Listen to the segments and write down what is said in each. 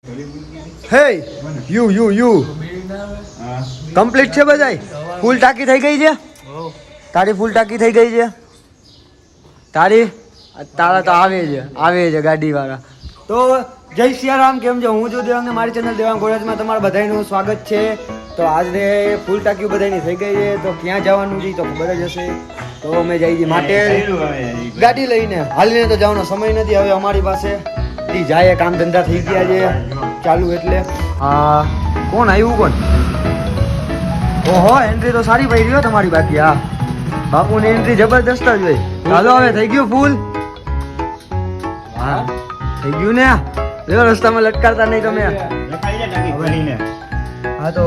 હે you complete છે બધાય ફૂલ ટાંકી થઈ ગઈ છે તારી ફૂલ ટાંકી થઈ ગઈ છે તારી તારા તો આવે છે ગાડીવાળા તો જય સિયારામ કેમ છો હું છું દેવાંગ મારી ચેનલ દેવાંગ ગોળાજમાં તમારું બધાનું સ્વાગત છે તો આજે ફૂલ ટાંકી બધાની થઈ ગઈ છે તો ક્યાં જવાનું છે તો ખબર જ હશે તો અમે જઈએ છીએ માટે ગાડી લઈને હાલીને તો જવાનો સમય નથી હવે અમારી પાસે જાય કામ ધંધા થઈ ગયા છે ચાલુ એટલે કોણ આવ્યું કોણ ઓહો એન્ટ્રી તો સારી પડી રહ્યો તમારી બાકી હા બાપુની એન્ટ્રી જબરદસ્ત જ હોય ચાલો હવે થઈ ગયું ફૂલ હા થઈ ગયું ને જો રસ્તામાં લટકારતા નહીં તમે હા તો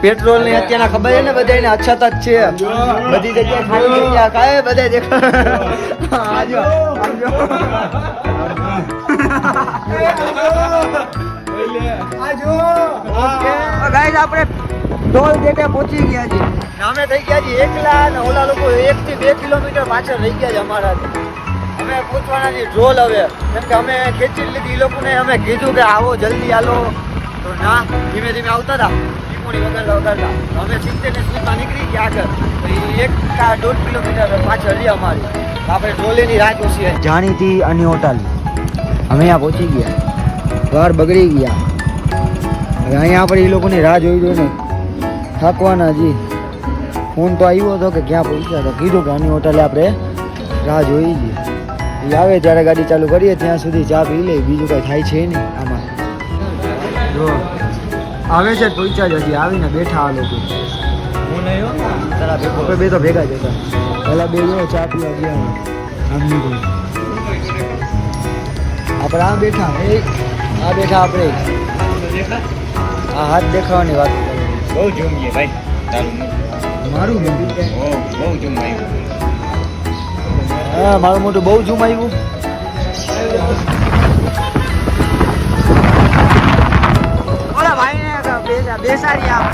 પેટ્રોલ ની અત્યારના ખબર છે ને બધાને અછત જ છે બધી જગ્યાએ ખાલી જગ્યા કાય બધે દેખા આજો ગાઈસ આપણે ટોલ ગેટે પહોંચી ગયા છીએ અમે થઈ ગયા છીએ એકલા અને ઓલા લોકો 1 થી 2 કિલોમીટર પાછળ રહી ગયા છે અમારાથી અમે પહોંચવાના છીએ ઢોલ હવે કેમ કે અમે ખેંચી લીધી એ લોકોને અમે કીધું કે આવો જલ્દી આલો તો ના ધીમે ધીમે આવતા હતા ટીમોની વગરતા અમે 70 ની સ્પીડમાં નીકળી ગયા આગળ 1.5 કિલોમીટર પાછળ રહી અમારી આપણે ઢોલેની રાહ જોશી જાણીતી અને હોટાલી અમે અહીંયા પહોંચી ગયા વાર બગડી ગયા હવે અહીંયા આપણે એ લોકોની રાહ જોઈ જોઈએ ને થાકવાના જી ફોન તો આવ્યો હતો કે ક્યાં પહોંચ્યા તો કીધું કે આની હોટલે આપણે રાહ જોઈ જઈએ એ આવે ત્યારે ગાડી ચાલુ કરીએ ત્યાં સુધી ચા પી લે બીજું કંઈ થાય છે નહીં આમાં જો આવે છે પહોંચ્યા જ હજી આવીને બેઠા આ લોકો હું નહીં બે તો ભેગા જ હતા પહેલાં બે જો ચા પીવા ગયા આમની કોઈ આપણે આ બેઠા આ બેઠા આપણે આ હાથ દેખાવાની વાત બહુ ઝૂમ છે ભાઈ તારું મારું મોટું બહુ ઝૂમ આવ્યું હા મારું મોટું બહુ ઝૂમ આવ્યું ઓલા ભાઈને બેસાડી આપ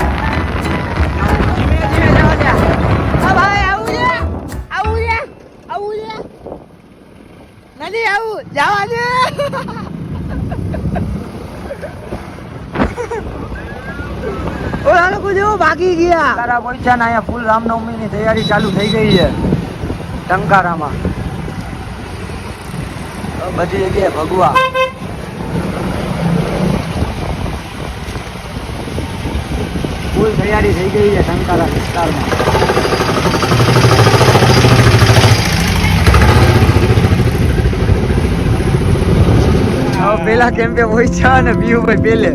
ધીમે ધીમે જવા દે હા ભાઈ આવું છે નથી આવું જવા દે ઓલા લોકો જેવો ભાગી ગયા તારા પૈસા ના અહીંયા ફૂલ રામનવમી ની તૈયારી ચાલુ થઈ ગઈ છે ટંકારામાં બધી જગ્યાએ ભગવા ફૂલ તૈયારી થઈ ગઈ છે ટંકારા વિસ્તારમાં પેલા કેમ્પે પહોંચ્યા અને બીજું ભાઈ પેલે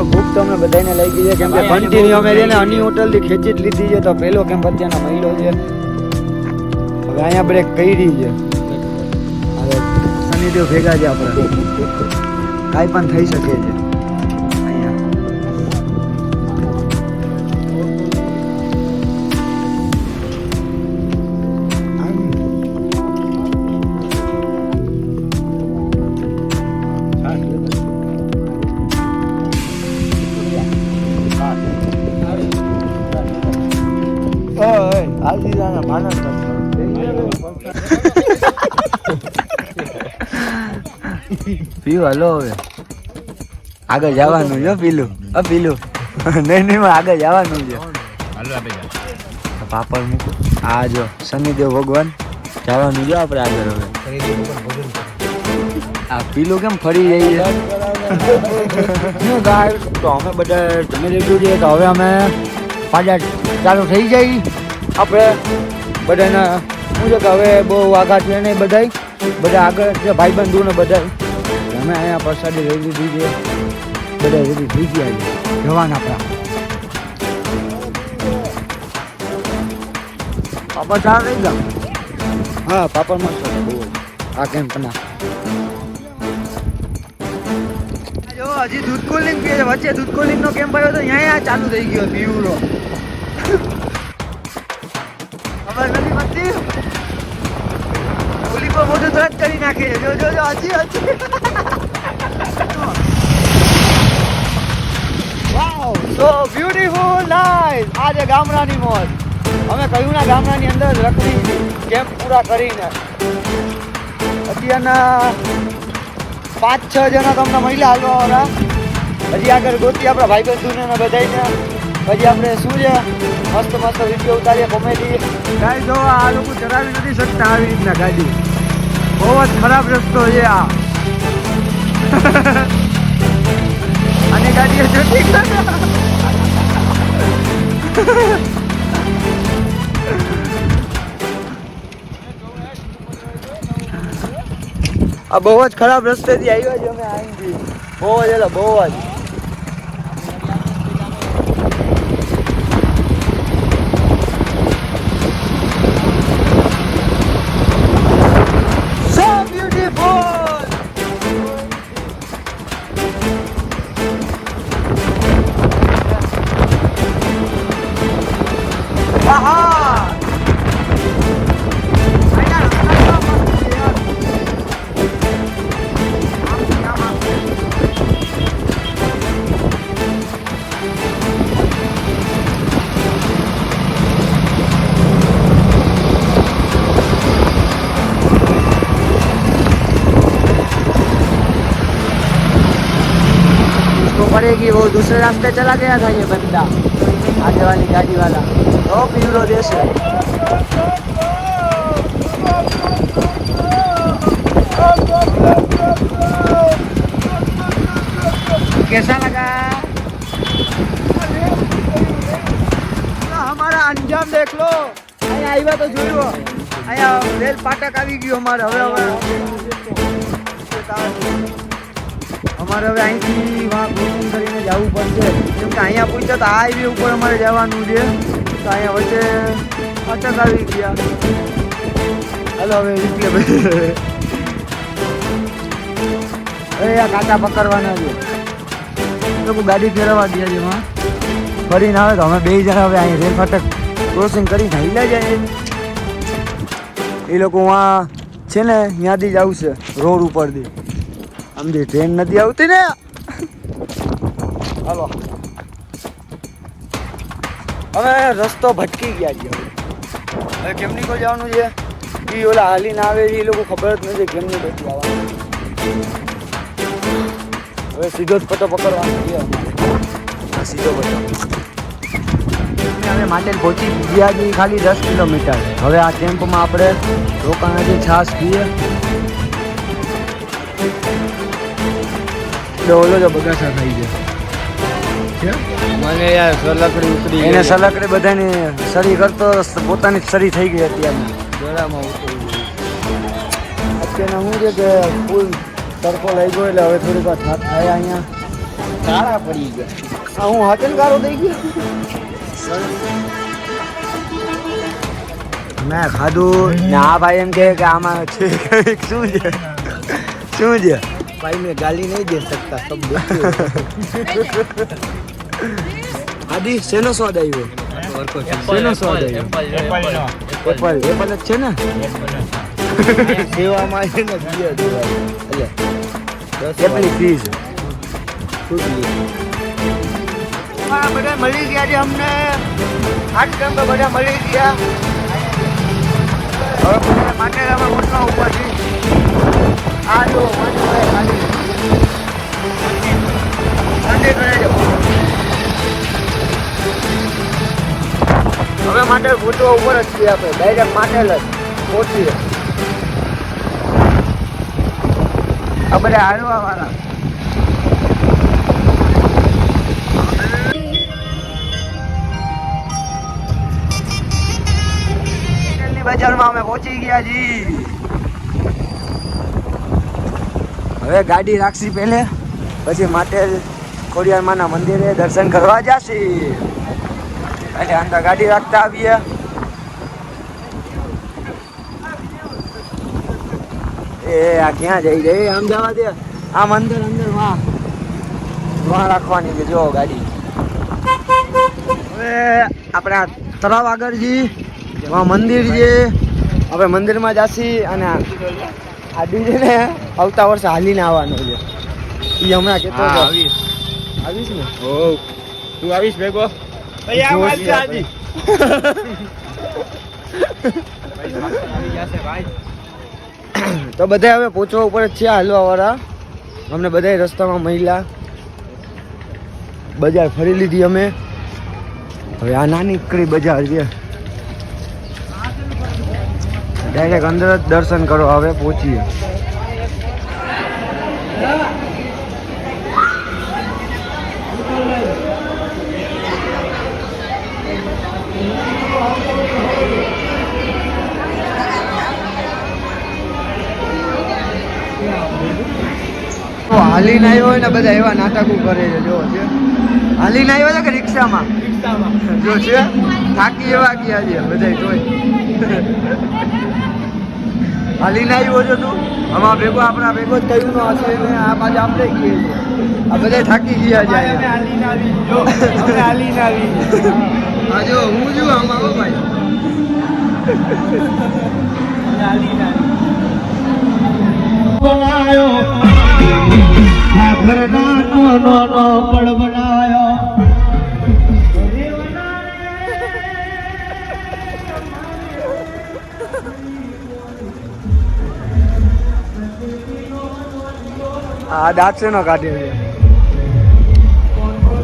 ભૂખ તો અમે બધાને લઈ ગઈ છે કેમ કે કન્ટિન્યુ અમે છે ને અની હોટલ થી ખેંચી જ લીધી છે તો પેલો કેમ્પ અત્યારના મહિલો છે હવે અહીંયા બ્રેક કરી છે હવે શનિદેવ ભેગા છે આપણે કાંઈ પણ થઈ શકે છે અહીંયા પીવું હલો હવે આગળ જવાનું છે પીલું નહીં આગળ જવાનું છે પાપડ મૂકો આ જો શનિદેવ ભગવાન જવાનું છે આપણે આગળ હવે આ પીલું કેમ ફરી જઈએ ગાય તો અમે બધા તમે લીધું છે તો હવે અમે પાછા ચાલુ થઈ જાય આપણે બધાને શું છે કે હવે બહુ આગળ છે નહીં બધા આગળ છે ભાઈબંધુ ને બધા અમે અહીંયા પ્રસાદી લઈ લીધી છે બધા રેડી થઈ ગયા છે જવાના આપણા પાપડ ચાર રહી ગયા હા પાપડ મસ્ત બહુ આ કેમ્પના જો હજી દૂધ કોલિંગ પીએ છે વચ્ચે દૂધ કોલિંગ નો કેમ્પ આવ્યો તો અહીંયા ચાલુ થઈ ગયો પીવડો ખબર નથી પડતી ઓલી પર મોઢું તરત કરી નાખે જો હજી વાવ સો બ્યુટીફુલ નાઈસ આજે ગામડાની મોજ અમે કયુંના ગામડાની અંદર રખડી કેમ્પ પૂરા કરીને અત્યારના 5-6 જણા તમને મહિલા હાલવાવાળા હજી આગળ ગોતી આપણા ભાઈબંધોને બધાને પછી આપણે શું છે મસ્ત વિડીયો ઉતારીએ કોમેડી ગાડી જો આ લોકો ચલાવી નથી શકતા આવી રીતના ગાડી બહુ જ ખરાબ રસ્તો છે આ અને ગાડીઓ જોતી આ બહુ જ ખરાબ રસ્તેથી આવ્યા છે અમે અહીંથી બહુ જ એટલે બહુ જ So beautiful! આહા! पड़ेगी वो दूसरे रास्ते चला गया था ये बंदा आगे वाली गाड़ी वाला तो पीरो देश है कैसा लगा हमारा अंजाम देख लो अहीं आव्या तो जोयो अहीं रेल फाटक આવી ગયું અમારે હવે અમારે હવે અહીંથી વहाँ ક્રોસિંગ કરીને જવું પડશે કેમ કે અહીંયા પૂછ્યા તો આ હાઈવે ઉપર અમારે જવાનું છે તો અહીંયા વચ્ચે અટક આવી ગયા હાલો હવે રિપ્લે હવે આ કાંટા પકડવાના છે લોકો ગાડી ફેરવવા દે છે એમાં ફરીને આવે તો અમે 2 જણા હવે અહીં રેલ ફાટક ક્રોસિંગ કરીને હિલા જાય એ લોકો વहाँ છે ને ત્યાંથી જ આવશે રોડ ઉપરથી આમથી ટ્રેન નથી આવતી ને હાલો હવે રસ્તો ભટકી ગયા છે હવે કેમની કોઈ જવાનું છે એ ઓલા હાલીને આવે એ લોકો ખબર જ નથી કેમની બધી આવવાનું હવે સીધો જ પટ્ટો પકડવાનો છે અમારે સીધો પટ્ટો અમે માટે પહોંચી ગયા છીએ ખાલી 10 કિલોમીટર હવે આ કેમ્પમાં આપણે રોકાણા છાશ પીએ ઓલો જો બગાસા થઈ જાય મને યાર સલકડી ઉતરી એને સલકડી બધાને સરી કરતો પોતાની સરી થઈ ગઈ અત્યારમાં ગળામાં ઉતરી ગઈ અત્યારના શું છે કે ફૂલ તડકો લઈ ગયો એટલે હવે થોડીક વાર થાક થાય અહીંયા કાળા પડી ગયા હું હાથેલ કાળો થઈ ગયો મેં ખાધું ને આ ભાઈ એમ કહે કે આમાં છે શું છે શું છે भाई मैं गाली नहीं दे सकता सब आदि सेनो स्वाद આવ્યો સેનો સ્વાદ આવ્યો એપલ જ છે ને સેવામાં છે ને બીયા દેવાય એટલે એપલી ફીસ બધા મળી ગયા છે અમને આઠ કેમ્પ બધા મળી ગયા હવે માટે અમે ઓટલા ઉપર છીએ આ જો હવે માટે ગોતવા ઉપર જ છીએ આપણે ડાયરેક્ટ માટેલ જ પહોંચીએ આ બધા હારવા વાળા બજારમાં અમે પહોંચી ગયા જી હવે ગાડી રાખશી પહેલે પછી માટે ખોડિયારમાંના મંદિરે દર્શન કરવા જાશી એટલે અંદર ગાડી રાખતા આવીએ એ આ ક્યાં જઈ જાય આમ જવા દે આમ અંદર વાં રાખવાની કે જો ગાડી હવે આપણા તળાવ આગળ જી વहाँ મંદિર છે આપણે મંદિરમાં જાશી અને આ ડીજે ને આવતા વર્ષે હાલીને આવવાનો છે એ હમણાં કેતો આવીશ ને ઓ તું આવીશ ભેગો તો બધા હવે પહોંચવા ઉપર જ છે હાલવા વાળા. અમને બધા રસ્તામાં મહિલા બજાર ફરી લીધી અમે. હવે આ નાની કડી બજાર છે. ડાયરેક્ટ અંદર જ દર્શન કરો. હવે પહોંચીએ. હાલીને આવ્યો હોય ને બધા એવા નાટકો કરે છે. જો છે હાલીને આવ્યો છે કે રિક્ષામાં જો છે થાકી એવા ગયા છે બધા જોઈ. હાલીને આવ્યો છો તું આમાં ભેગો આપણા ભેગો જ કયું નો હશે ને આ બાજુ આપણે ગઈએ છીએ. આ બધા થાકી ગયા છે. હા જો હું છું આમાં હો ભાઈ. આ દાંત નો કાઢે છે.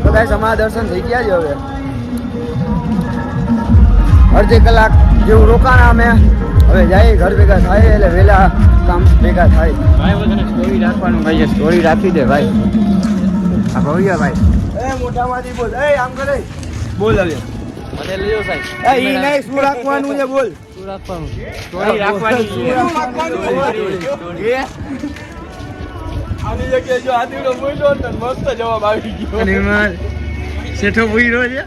તો ગાઈસ અમારા દર્શન થઈ ગયા છે. હવે અડધી કલાક જેવું રોકાણા અમે. હવે જાય ઘર ભેગા થાય એટલે વહેલા કામ ભેગા થાય. ભાઈ બધાને સ્ટોરી રાખવાનું ભાઈ. સ્ટોરી રાખી દે ભાઈ. આ ભવ્યા ભાઈ એ મોટામાંથી બોલ. એ આમ કરે બોલ. હવે મને લીધો સાહેબ. એ ઈ નહીં શું રાખવાનું છે બોલ. શું રાખવાનું? સ્ટોરી રાખવાની. આની જગ્યાએ જો આદીનો બોલ્યો ને મસ્ત જવાબ આવી ગયો. અને એમાં શેઠો પૂરો છે.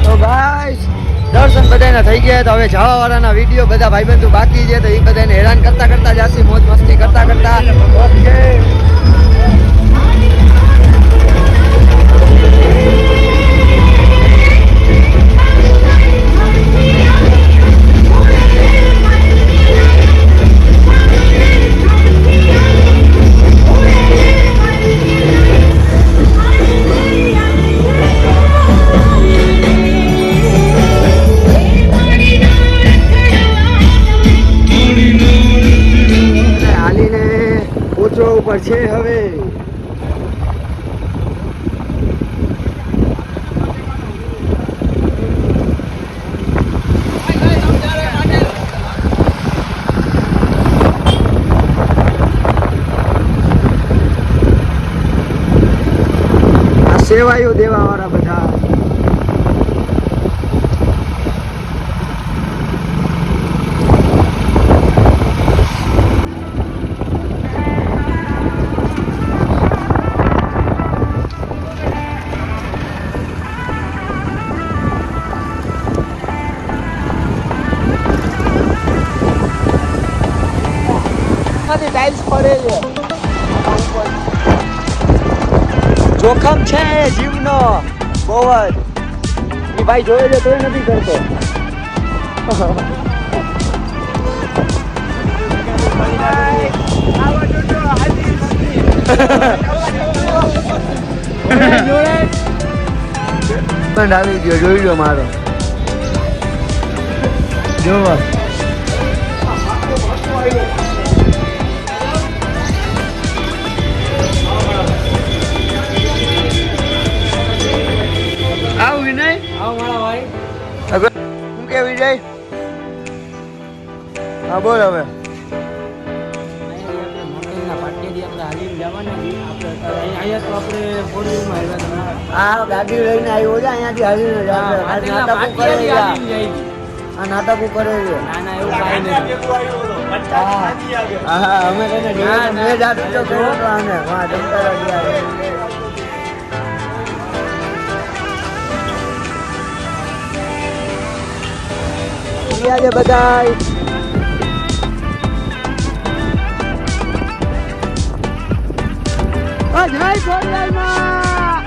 તો ગાઈસ દર્શન બધાના થઈ ગયા. તો હવે જવા વાળાના વિડીયો બધા ભાઈબંધો બાકી છે. તો એ બધાને હેરાન કરતા કરતા જાસી મોજ મસ્તી કરતા કરતા. ઓકે ઉપર છે હવે. આ સેવાયો દેવા વાળા બધા. ટાઇલ્સ પડે છે. જોખમ છે જીવનો બહુ જ. એ ભાઈ જોયે છે તોય નથી કરતો. પણ આવી ગયો જોઈ લો મારો. જોવા આવ વિનય. આવો મારા ભાઈ. હું કે વિજય. હા બોલ હવે. હા ગાડી લઈને આવ્યો છે અહીંયાથી હાલીને નાટકો કરે છે. આ નાટકો કરે છે. હા અમે કહીને મેં જાતું તો કર્યો તો આને વાહ જમતા ગયા. આજે બધાય જય ખોડિયારમાં.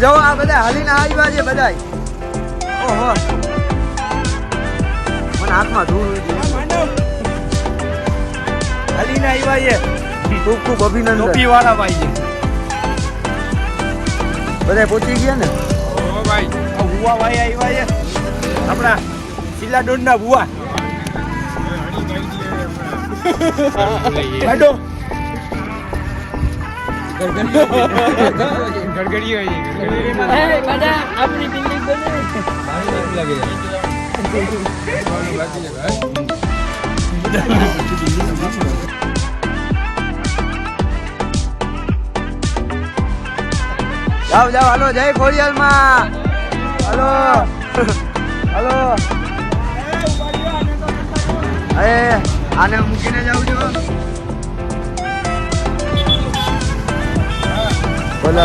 જો આ બધા હાલીને આવ્યા છે બધાય. ઓહો મને હાથમાં ધૂળ ઉડી. હાલીને આવ્યા છે ખૂબ ખૂબ અભિનંદન. ટોપી વાળા ભાઈ છે બધા પહોંચી ગયા ને? ઓ ભાઈ આ બુવા ભાઈ આવ્યા છે આપણા શીલા ડોનના બુવા બેઠો ગડગડી હોય આપણી બિલ્ડિંગ બને જાઓ જાઓ, હાલો જય ખોડિયાલમાં. હાલો હાલો. આને મૂકીને જાઉં છો. બોલો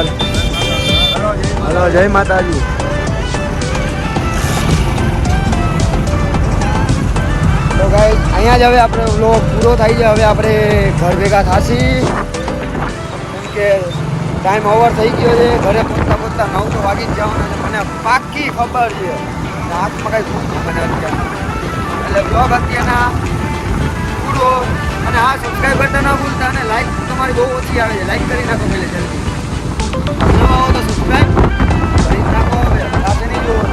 હાલો જય માતાજી. તો ગાઈસ અહીંયા જ હવે આપણે વ્લોગ પૂરો થાય છે. હવે આપણે ઘર ભેગા થાશી કેમ કે ટાઈમ ઓવર થઈ ગયો છે. ઘરે પહોંચતા પહોંચતા 9 તો વાગી જ જવાના છે. મને પાક્કી ખબર છે. હાથમાં કાંઈ ભૂખ મને અત્યારે એટલે બ્લોગ અત્યારના પૂરો. અને હા, સબસ્ક્રાઈબ કરતા ના ભૂલતા. અને લાઈક તમારી બહુ ઓછી આવે છે. લાઈક કરી નાખો પહેલે જલ્દી. નવા આવો તો સબસ્ક્રાઈબ કરી નાખો. હવે સાથે નહીં જોવો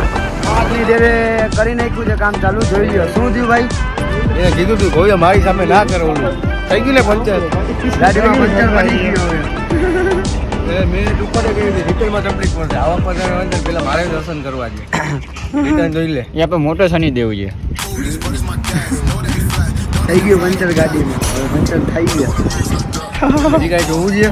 આટલી દેરે કરી નાખ્યું છે કામ ચાલુ. જોઈ લ્યો શું થયું ભાઈ. એને કીધું તું કોઈ મારી સામે ના કરવાનું થઈ ગયું ને પંચર ગાડીમાં પંચર પડી ગયું હવે. મેં ઉપર કહી દીધી રિપેરમાં તકલીફ પડશે આવા પર અંદર પેલા મારે દર્શન કરવા છે રિટર્ન જોઈ લે એ આપણે મોટો શનિ દેવ છે. થઈ ગયું પંચર ગાડીમાં. હવે પંચર થઈ ગયા. હજી કાંઈ જોવું છે